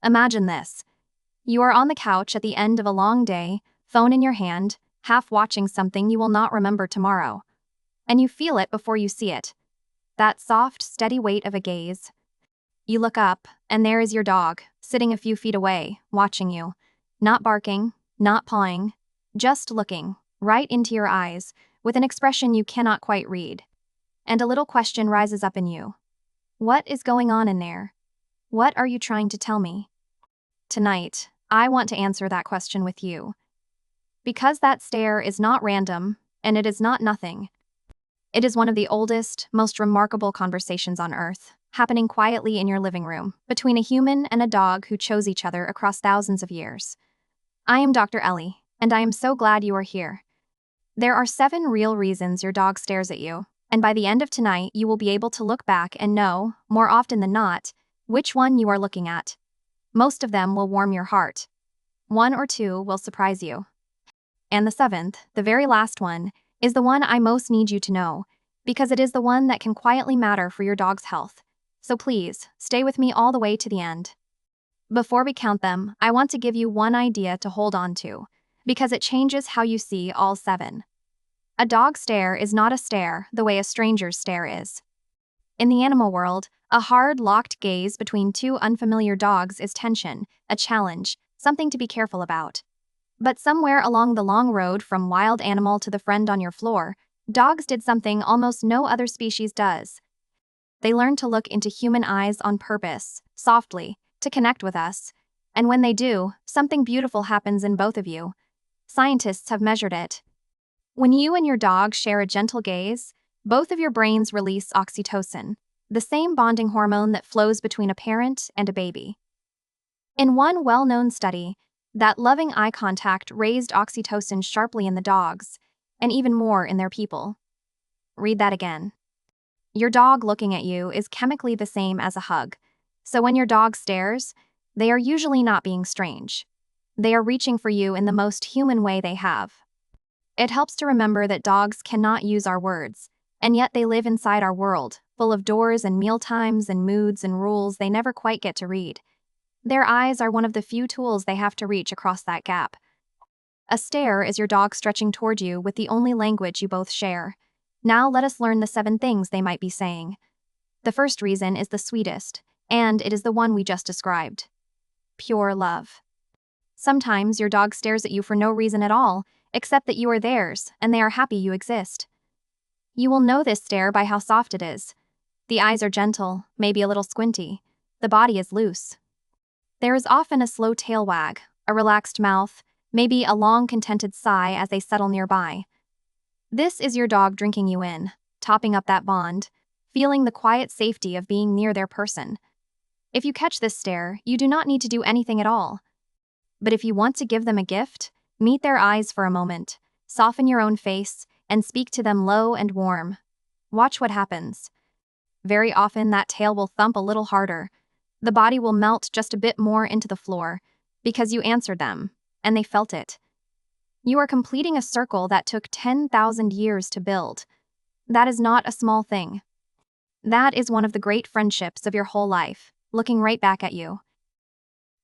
Imagine this. You are on the couch at the end of a long day, phone in your hand, half watching something you will not remember tomorrow. And you feel it before you see it. That soft, steady weight of a gaze. You look up, and there is your dog, sitting a few feet away, watching you. Not barking, not pawing, just looking, right into your eyes, with an expression you cannot quite read. And a little question rises up in you. What is going on in there? What are you trying to tell me? Tonight, I want to answer that question with you. Because that stare is not random, and it is not nothing. It is one of the oldest, most remarkable conversations on Earth, happening quietly in your living room, between a human and a dog who chose each other across thousands of years. I am Dr. Ellie, and I am so glad you are here. There are 7 real reasons your dog stares at you, and by the end of tonight you will be able to look back and know, more often than not, which one you are looking at. Most of them will warm your heart. 1 or 2 will surprise you. And the 7th, the very last one, is the one I most need you to know, because it is the one that can quietly matter for your dog's health. So please, stay with me all the way to the end. Before we count them, I want to give you one idea to hold on to, because it changes how you see all 7. A dog stare is not a stare the way a stranger's stare is. In the animal world, a hard, locked gaze between 2 unfamiliar dogs is tension, a challenge, something to be careful about. But somewhere along the long road from wild animal to the friend on your floor, dogs did something almost no other species does. They learned to look into human eyes on purpose, softly, to connect with us. And when they do, something beautiful happens in both of you. Scientists have measured it. When you and your dog share a gentle gaze, both of your brains release oxytocin, the same bonding hormone that flows between a parent and a baby. In one well-known study, that loving eye contact raised oxytocin sharply in the dogs, and even more in their people. Read that again. Your dog looking at you is chemically the same as a hug, so when your dog stares, they are usually not being strange. They are reaching for you in the most human way they have. It helps to remember that dogs cannot use our words, and yet they live inside our world, full of doors and meal times and moods and rules they never quite get to read. Their eyes are one of the few tools they have to reach across that gap. A stare is your dog stretching toward you with the only language you both share. Now let us learn the 7 things they might be saying. The first reason is the sweetest, and it is the one we just described. Pure love. Sometimes your dog stares at you for no reason at all, except that you are theirs, and they are happy you exist. You will know this stare by how soft it is. The eyes are gentle, maybe a little squinty. The body is loose. There is often a slow tail wag, a relaxed mouth, maybe a long contented sigh as they settle nearby. This is your dog drinking you in, topping up that bond, feeling the quiet safety of being near their person. If you catch this stare, you do not need to do anything at all. But if you want to give them a gift, meet their eyes for a moment, soften your own face, and speak to them low and warm. Watch what happens. Very often that tail will thump a little harder. The body will melt just a bit more into the floor, because you answered them, and they felt it. You are completing a circle that took 10,000 years to build. That is not a small thing. That is one of the great friendships of your whole life, looking right back at you.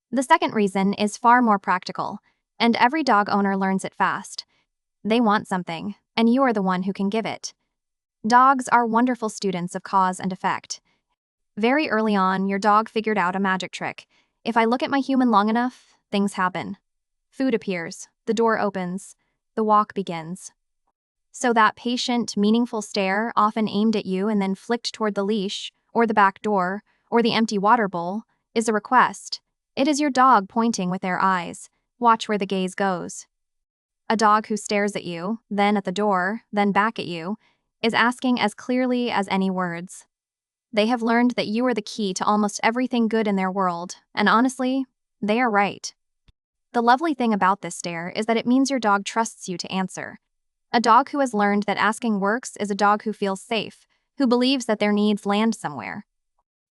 The second reason is far more practical, and every dog owner learns it fast. They want something, and you are the one who can give it. Dogs are wonderful students of cause and effect. Very early on, your dog figured out a magic trick. If I look at my human long enough, things happen. Food appears, the door opens, the walk begins. So that patient, meaningful stare, often aimed at you and then flicked toward the leash, or the back door, or the empty water bowl, is a request. It is your dog pointing with their eyes. Watch where the gaze goes. A dog who stares at you, then at the door, then back at you, is asking as clearly as any words. They have learned that you are the key to almost everything good in their world, and honestly, they are right. The lovely thing about this stare is that it means your dog trusts you to answer. A dog who has learned that asking works is a dog who feels safe, who believes that their needs land somewhere.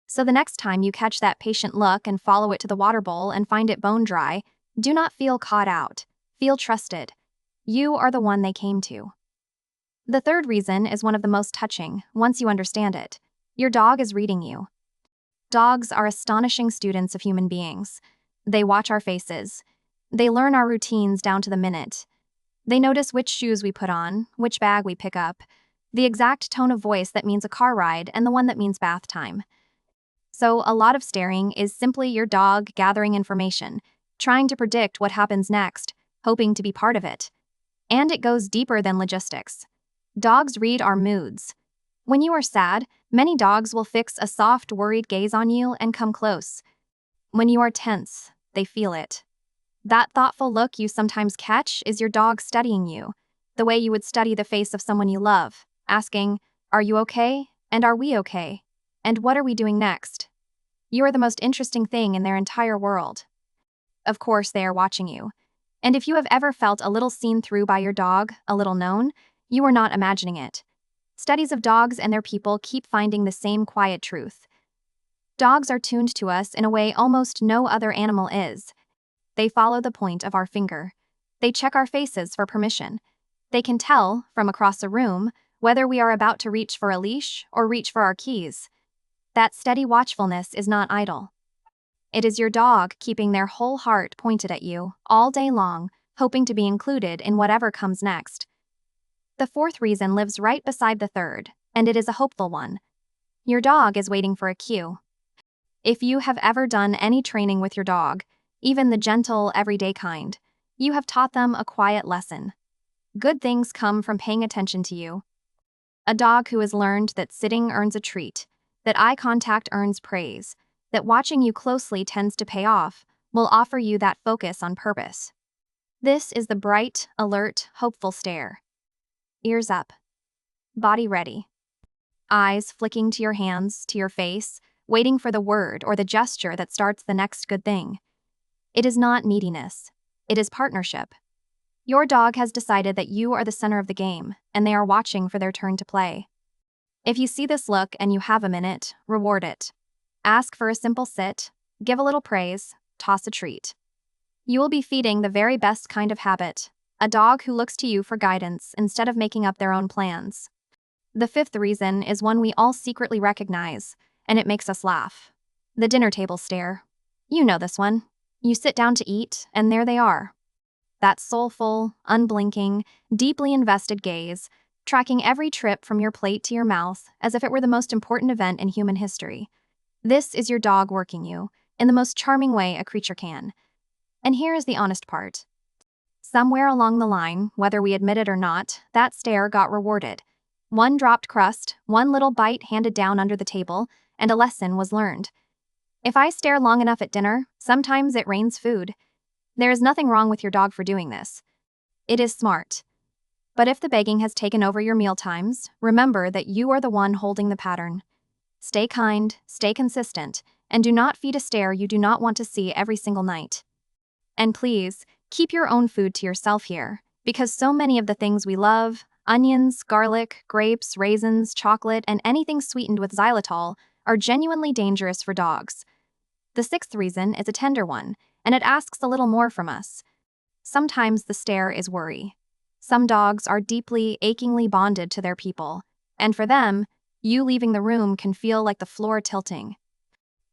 So the next time you catch that patient look and follow it to the water bowl and find it bone dry, do not feel caught out. Feel trusted. You are the one they came to. The third reason is one of the most touching, once you understand it. Your dog is reading you. Dogs are astonishing students of human beings. They watch our faces. They learn our routines down to the minute. They notice which shoes we put on, which bag we pick up, the exact tone of voice that means a car ride and the one that means bath time. So a lot of staring is simply your dog gathering information, trying to predict what happens next, hoping to be part of it. And it goes deeper than logistics. Dogs read our moods. When you are sad, many dogs will fix a soft, worried gaze on you and come close. When you are tense, they feel it. That thoughtful look you sometimes catch is your dog studying you, the way you would study the face of someone you love, asking, "Are you okay? And are we okay? And what are we doing next?" You are the most interesting thing in their entire world. Of course, they are watching you. And if you have ever felt a little seen through by your dog, a little known, you are not imagining it. Studies of dogs and their people keep finding the same quiet truth. Dogs are tuned to us in a way almost no other animal is. They follow the point of our finger. They check our faces for permission. They can tell, from across a room, whether we are about to reach for a leash or reach for our keys. That steady watchfulness is not idle. It is your dog keeping their whole heart pointed at you all day long, hoping to be included in whatever comes next. The fourth reason lives right beside the third, and it is a hopeful one. Your dog is waiting for a cue. If you have ever done any training with your dog, even the gentle, everyday kind, you have taught them a quiet lesson. Good things come from paying attention to you. A dog who has learned that sitting earns a treat, that eye contact earns praise, that watching you closely tends to pay off, will offer you that focus on purpose. This is the bright, alert, hopeful stare. Ears up. Body ready. Eyes flicking to your hands, to your face, waiting for the word or the gesture that starts the next good thing. It is not neediness. It is partnership. Your dog has decided that you are the center of the game, and they are watching for their turn to play. If you see this look and you have a minute, reward it. Ask for a simple sit, give a little praise, toss a treat. You will be feeding the very best kind of habit, a dog who looks to you for guidance instead of making up their own plans. The fifth reason is one we all secretly recognize, and it makes us laugh. The dinner table stare. You know this one. You sit down to eat, and there they are. That soulful, unblinking, deeply invested gaze, tracking every trip from your plate to your mouth as if it were the most important event in human history. This is your dog working you, in the most charming way a creature can. And here is the honest part. Somewhere along the line, whether we admit it or not, that stare got rewarded. One dropped crust, one little bite handed down under the table, and a lesson was learned. If I stare long enough at dinner, sometimes it rains food. There is nothing wrong with your dog for doing this. It is smart. But if the begging has taken over your meal times, remember that you are the one holding the pattern. Stay kind, stay consistent, and do not feed a stare you do not want to see every single night. And please, keep your own food to yourself here, because so many of the things we love, onions, garlic, grapes, raisins, chocolate, and anything sweetened with xylitol, are genuinely dangerous for dogs. The sixth reason is a tender one, and it asks a little more from us. Sometimes the stare is worry. Some dogs are deeply, achingly bonded to their people, and for them, you leaving the room can feel like the floor tilting.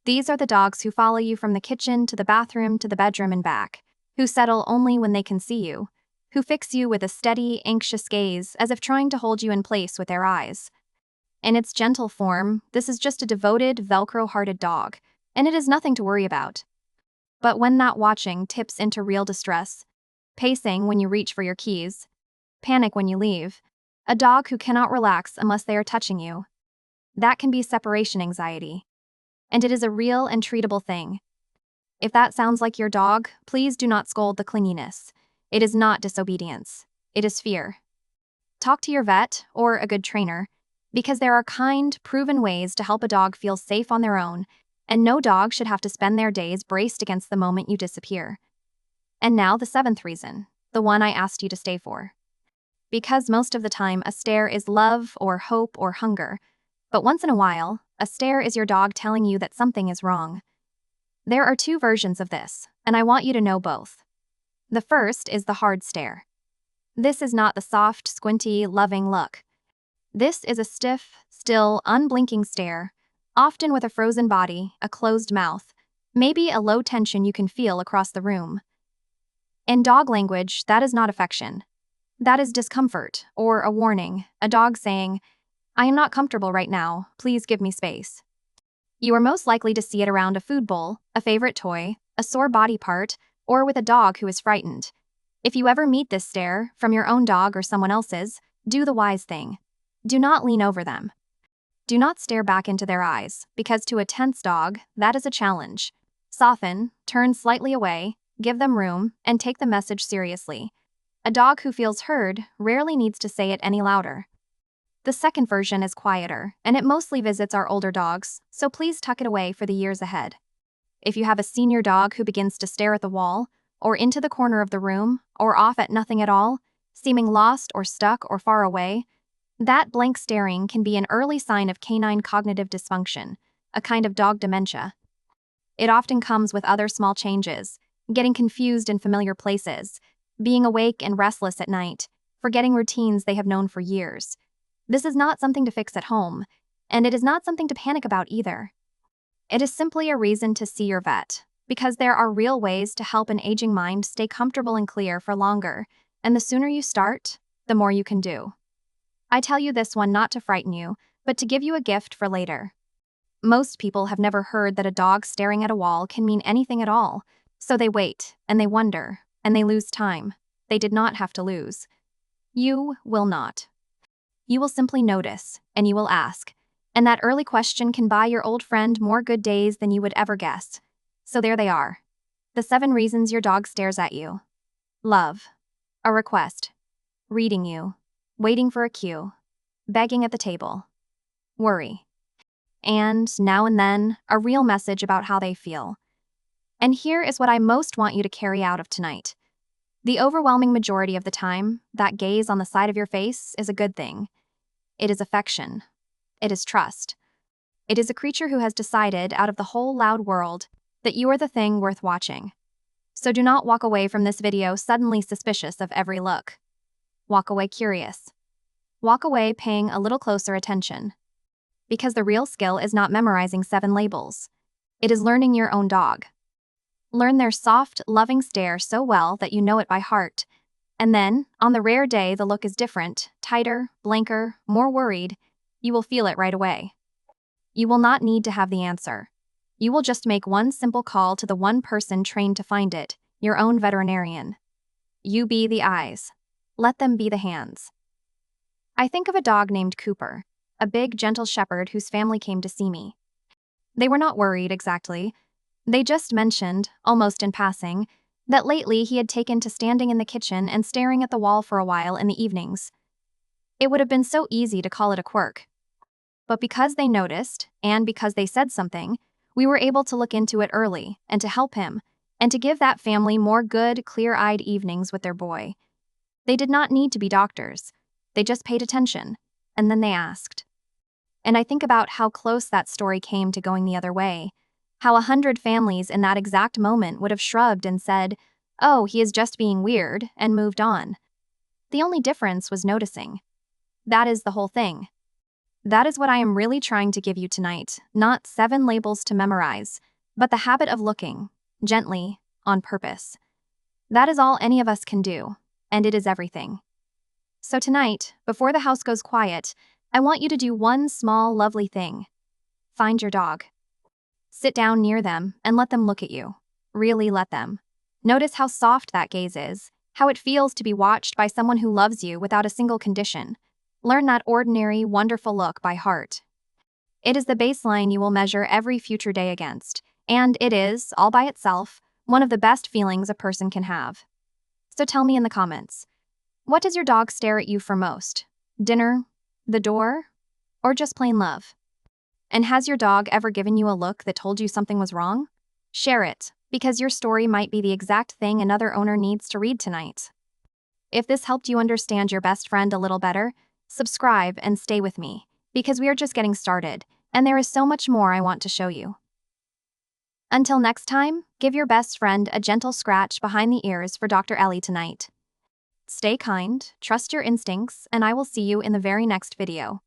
These are the dogs who follow you from the kitchen to the bathroom to the bedroom and back, who settle only when they can see you, who fix you with a steady, anxious gaze as if trying to hold you in place with their eyes. In its gentle form, this is just a devoted, Velcro-hearted dog, and it is nothing to worry about. But when that watching tips into real distress, pacing when you reach for your keys, panic when you leave, a dog who cannot relax unless they are touching you, that can be separation anxiety. And it is a real and treatable thing. If that sounds like your dog, please do not scold the clinginess. It is not disobedience. It is fear. Talk to your vet or a good trainer, because there are kind, proven ways to help a dog feel safe on their own, and no dog should have to spend their days braced against the moment you disappear. And now the seventh reason, the one I asked you to stay for. Because most of the time a stare is love or hope or hunger, but once in a while, a stare is your dog telling you that something is wrong. There are two versions of this, and I want you to know both. The first is the hard stare. This is not the soft, squinty, loving look. This is a stiff, still, unblinking stare, often with a frozen body, a closed mouth, maybe a low tension you can feel across the room. In dog language, that is not affection. That is discomfort, or a warning, a dog saying, "I am not comfortable right now, please give me space." You are most likely to see it around a food bowl, a favorite toy, a sore body part, or with a dog who is frightened. If you ever meet this stare, from your own dog or someone else's, do the wise thing. Do not lean over them. Do not stare back into their eyes, because to a tense dog, that is a challenge. Soften, turn slightly away, give them room, and take the message seriously. A dog who feels heard rarely needs to say it any louder. The second version is quieter, and it mostly visits our older dogs, so please tuck it away for the years ahead. If you have a senior dog who begins to stare at the wall, or into the corner of the room, or off at nothing at all, seeming lost or stuck or far away, that blank staring can be an early sign of canine cognitive dysfunction, a kind of dog dementia. It often comes with other small changes, getting confused in familiar places, being awake and restless at night, forgetting routines they have known for years. This is not something to fix at home, and it is not something to panic about either. It is simply a reason to see your vet, because there are real ways to help an aging mind stay comfortable and clear for longer, and the sooner you start, the more you can do. I tell you this one not to frighten you, but to give you a gift for later. Most people have never heard that a dog staring at a wall can mean anything at all, so they wait, and they wonder, and they lose time. They did not have to lose. You will not. You will simply notice, and you will ask, and that early question can buy your old friend more good days than you would ever guess. So there they are. The 7 reasons your dog stares at you. Love. A request. Reading you. Waiting for a cue. Begging at the table. Worry. And, now and then, a real message about how they feel. And here is what I most want you to carry out of tonight. The overwhelming majority of the time, that gaze on the side of your face is a good thing. It is affection. It is trust. It is a creature who has decided out of the whole loud world that you are the thing worth watching. So do not walk away from this video suddenly suspicious of every look. Walk away curious. Walk away paying a little closer attention. Because the real skill is not memorizing 7 labels. It is learning your own dog. Learn their soft, loving stare so well that you know it by heart. And then, on the rare day the look is different, tighter, blanker, more worried, you will feel it right away. You will not need to have the answer. You will just make one simple call to the one person trained to find it, your own veterinarian. You be the eyes. Let them be the hands. I think of a dog named Cooper, a big, gentle shepherd whose family came to see me. They were not worried exactly. They just mentioned, almost in passing, that lately he had taken to standing in the kitchen and staring at the wall for a while in the evenings. It would have been so easy to call it a quirk. But because they noticed, and because they said something, we were able to look into it early, and to help him, and to give that family more good, clear-eyed evenings with their boy. They did not need to be doctors. They just paid attention, and then they asked. And I think about how close that story came to going the other way, how 100 families in that exact moment would have shrugged and said, "Oh, he is just being weird," and moved on. The only difference was noticing. That is the whole thing. That is what I am really trying to give you tonight, not 7 labels to memorize, but the habit of looking, gently, on purpose. That is all any of us can do, and it is everything. So tonight, before the house goes quiet, I want you to do one small, lovely thing. Find your dog. Sit down near them and let them look at you. Really let them. Notice how soft that gaze is, how it feels to be watched by someone who loves you without a single condition. Learn that ordinary, wonderful look by heart. It is the baseline you will measure every future day against, and it is, all by itself, one of the best feelings a person can have. So tell me in the comments, what does your dog stare at you for most? Dinner? The door? Or just plain love? And has your dog ever given you a look that told you something was wrong? Share it, because your story might be the exact thing another owner needs to read tonight. If this helped you understand your best friend a little better, subscribe and stay with me, because we are just getting started, and there is so much more I want to show you. Until next time, give your best friend a gentle scratch behind the ears for Dr. Ellie tonight. Stay kind, trust your instincts, and I will see you in the very next video.